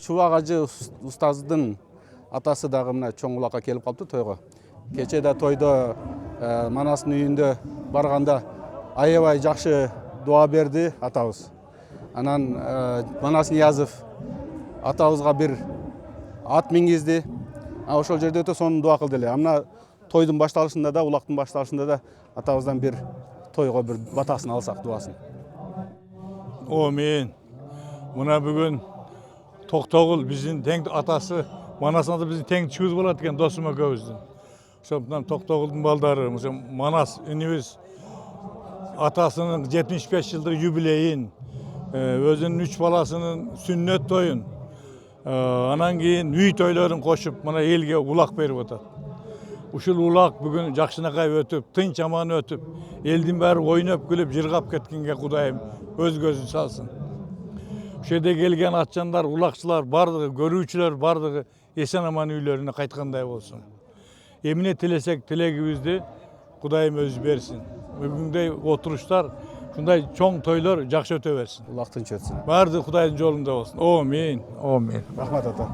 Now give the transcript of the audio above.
Чубак ажы устаздын атасы дагы мына чоң улакка келип калыптыр тойго. Кече да тойдо Манастын үйүндө барганда аябай жакшы дуа берди атабыз. Анан Манас Ниязов атабызга бир ат мингизди. Ошол жерде өтө сонун дуа кылды эле. Мына тойдун башталышында да, улактын башталышында да атабыздан бир тойго бир батасын алсак дуасын. Мен мына бүгүн Токтогул биздин тең атасы, Манастын биздин теңчибиз болот экен досум экөөбүздүн. Ошондон Токтогулдун балдары, Манас үнүбүз атасынын 75 жылдык юбилейин, өзүнүн 3 баласынын сүннөт тоюн, анан кийин үй тойлорун кошуп, мына элге улак берип атат. Ушул улак бүгүн жакшынакай өтүп, тынч аман өтүп, элдин баары ойноп күлүп, жыргап кеткенге Кудайым өз көзүн салсын. Ошол жерде келген атчандар, улакчылар бардыгы, көрүүчүлөр бардыгы эсен аман үйлөрүнө кайткандай болсун. Эмне тилесек тилегибизди Кудайым өзү берсин. Бүгүндөй отуруштар, ушундай чоң тойлор жакшы өтө берсин. Улак тынч өтсүн. Баардыгы Кудайдын жолунда болсун. Амин. Рахмат ата.